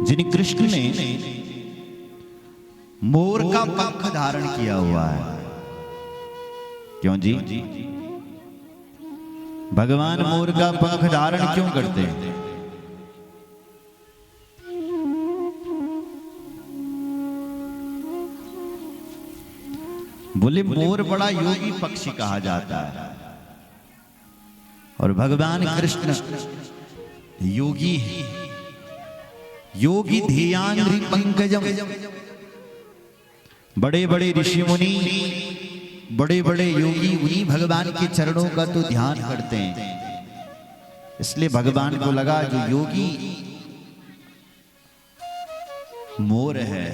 जिन कृष्ण ने मोर का पंख धारण किया हुआ है। क्यों जी? भगवान मोर का पंख धारण क्यों करते हैं? बोले मोर बड़ा योगी पक्षी कहा जाता है और भगवान कृष्ण योगी है। योगी ध्येयाङ्घ्रि पंकजम। बड़े बड़े ऋषि मुनि, बड़े बड़े योगी उन्हीं भगवान के चरणों का तो ध्यान करते हैं। इसलिए भगवान को लगा जो योगी मोर है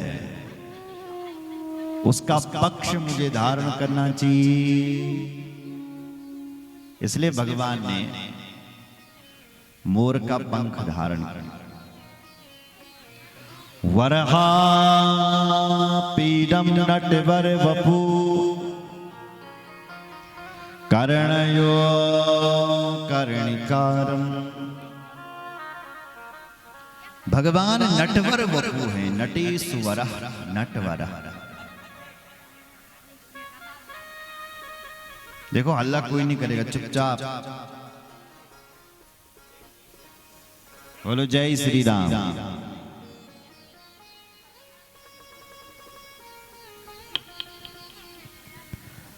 उसका पक्ष मुझे धारण करना चाहिए। इसलिए भगवान ने मोर का पंख धारण किया। वरहा पीडम नटवर वपु कर्णयो कर्णिकारम। भगवान नटवर वपु है, नटेश्वर नटवर। देखो हल्ला कोई नहीं करेगा, चुपचाप बोलो जय श्री राम।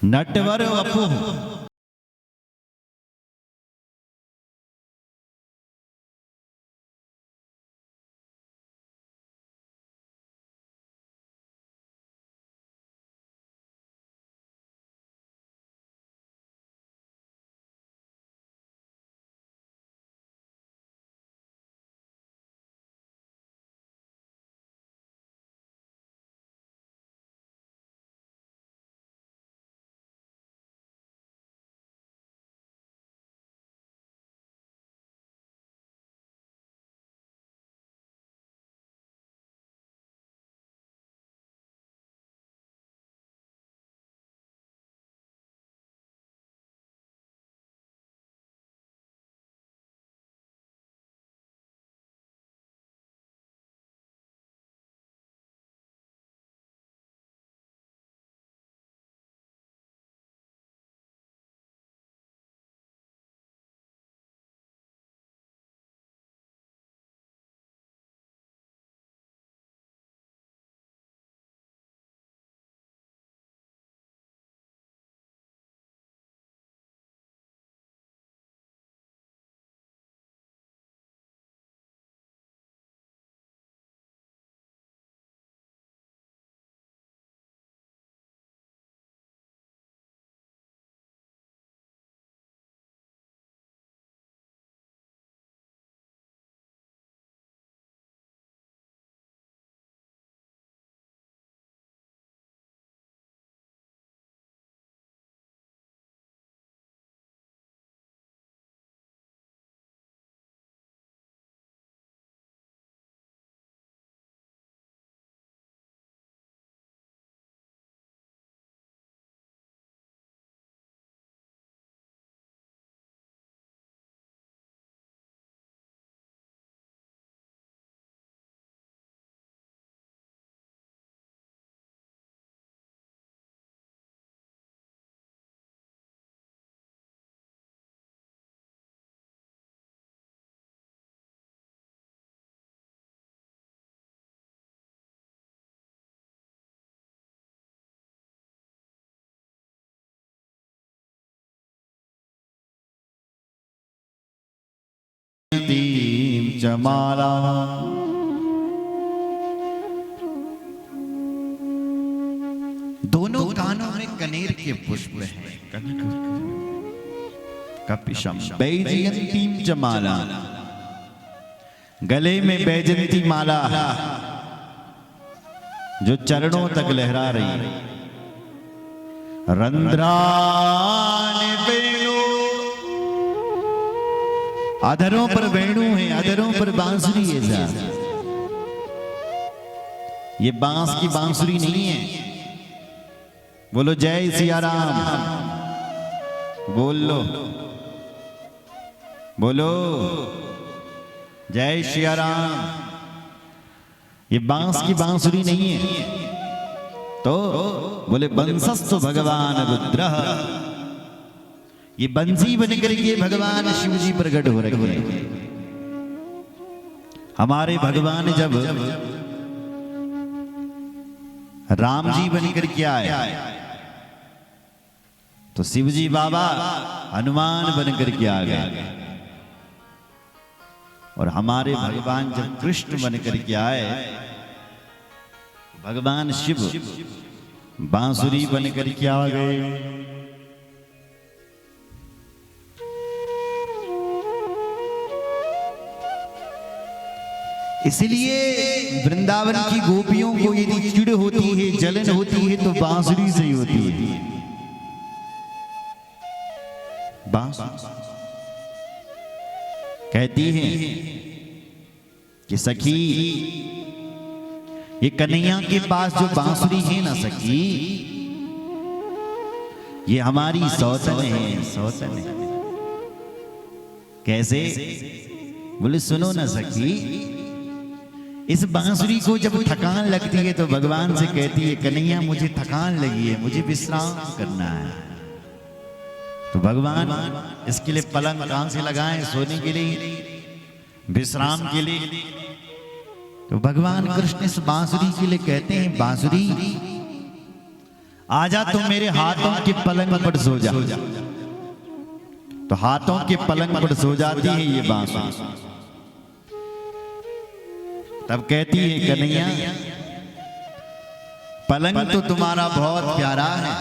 नटवर वपु जमाला। दोनों कानों में कनेर के पुष्प हैं। कपिशम बैजयंतीम जमाला। गले में बैजंती माला जो चरणों तक लहरा रही। रंध्रान वेणु, अधरों पर वेणु है, अधरों पर बांसुरी है। साहब ये बांस की बांसुरी नहीं है। बोलो जय सिया राम। बोल लो, बोलो जय सिया राम। ये बांस की बांसुरी नहीं है। तो बोले बंसस्तु भगवान रुद्र, ये बंसी बन करके भगवान शिव जी प्रकट हो रखे हैं। हमारे भगवान जब राम जी बन करके आए तो शिव जी बाबा हनुमान बन करके आ गए, और हमारे भगवान जब कृष्ण बन करके आए, भगवान शिव बांसुरी बन करके आ गए। इसलिए वृंदावन की गोपियों को यदि चिढ़ होती है, जलन होती है, तो बांसुरी से ही होती है। कहती हैं कि सखी, ये कन्हैया के पास जो बांसुरी है ना सखी, ये हमारी सौतन है, सौतन है। कैसे? बोले सुनो ना सखी, इस बांसुरी को जब थकान लगती है तो भगवान से कहती है, कन्हैया मुझे थकान लगी है, मुझे विश्राम करना है। तो भगवान इसके लिए पलंग कहां से लगाएं? सोने के लिए, विश्राम के लिए। तो भगवान कृष्ण इस बांसुरी के लिए कहते हैं, बांसुरी आजा तुम मेरे हाथों के पलंग पर सो जा। तो हाथों के पलंग पर सो जाती है ये बांसुरी। तब कहती है, कन्हैया पलंग तो तुम्हारा बहुत प्यारा है,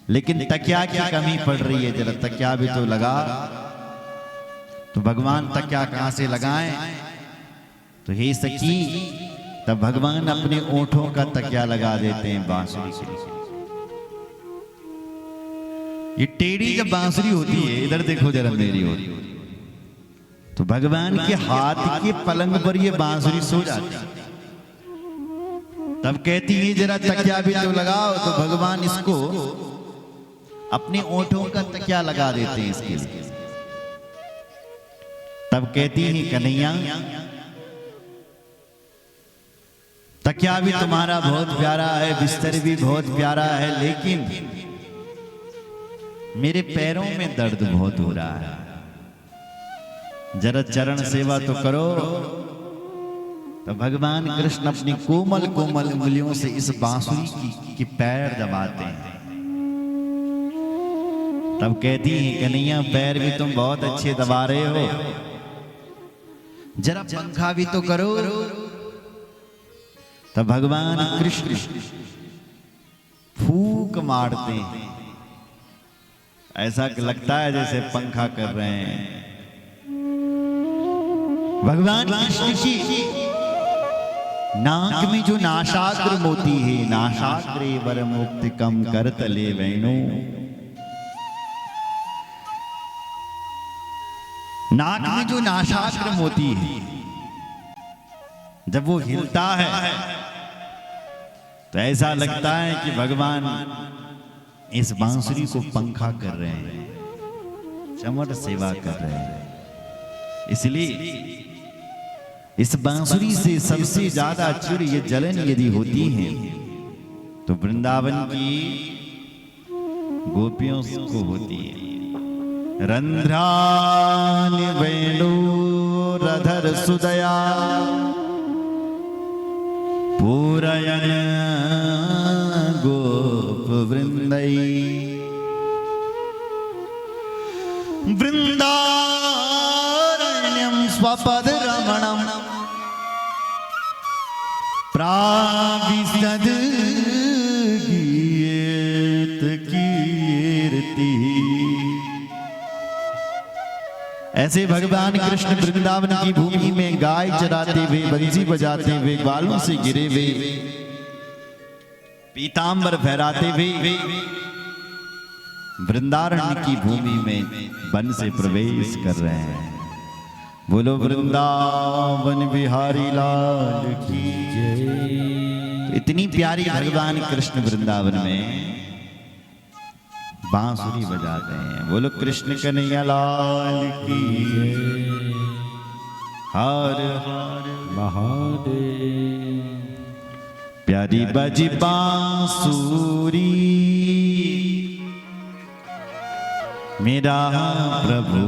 लेकिन तकिया की कमी पड़ रही है, जरा तकिया भी तो लगा। तो भगवान तकिया कहां से लगाएं? तो हे सखी, तब भगवान अपने ओंठों का तकिया लगा देते हैं बांसुरी के लिए। ये टेढ़ी जब बांसुरी होती है, इधर देखो जरा मेरी ओर, तो भगवान के हाथ के पलंग पर ये बांसुरी सो जाती है। तब कहती है, जरा तकिया भी तो लगाओ। तो भगवान इसको अपने ओंठों का तकिया लगा देते हैं इसके लिए। तब कहती है, कन्हैया तकिया भी तुम्हारा बहुत प्यारा है, बिस्तर भी बहुत प्यारा है, लेकिन मेरे पैरों में दर्द बहुत हो रहा है, जरा चरण सेवा तो करो। तो भगवान कृष्ण अपनी कोमल कोमल उंगलियों से इस बांसुरी की पैर दबाते हैं। तब कहती हैं, कन्हैया पैर भी तुम बहुत अच्छे दबा रहे हो, जरा पंखा भी तो करो। तब भगवान कृष्ण फूंक मारते हैं, ऐसा लगता है जैसे पंखा कर रहे हैं। भगवान कृष्ण की नाक में जो नाशाग्र मोती है, नाशाग्रे वर मुक्ति कम करतले वैनो, नाक में जो नाशाग्र मोती है, जब वो हिलता है तो ऐसा लगता है कि भगवान इस बांसुरी को पंखा कर रहे हैं, चमर सेवा कर रहे हैं। इसलिए इस बांसुरी से सबसे ज्यादा चिढ़, ये जलन यदि होती है तो वृंदावन की गोपियों को होती है। रंध्रानि वेणुरधर सुदया पूरयन गोप वृंदै, वृंदारण्यं स्वपद रमणं प्राविशद गीत कीर्ति। ऐसे भगवान कृष्ण वृंदावन की भूमि में गाय चराते हुए, बंसी बजाते हुए, ग्वालों से गिरे हुए, पीतांबर फहराते हुए वृंदारण्य की भूमि में वन से प्रवेश कर रहे हैं। बोलो वृंदावन बिहारी लाल की जय। इतनी प्यारी भगवान कृष्ण वृंदावन में बांसुरी बजाते हैं। बोलो कृष्ण कन्हैया लाल की जय। हर हर महादेव। प्यारी बजी बांसुरी मेरा प्रभु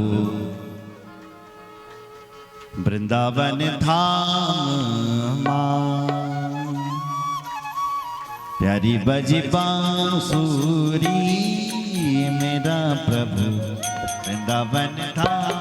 वृंदावन धाम मां। प्यारी बजी बांसुरी मेरा प्रभु वृंदावन धाम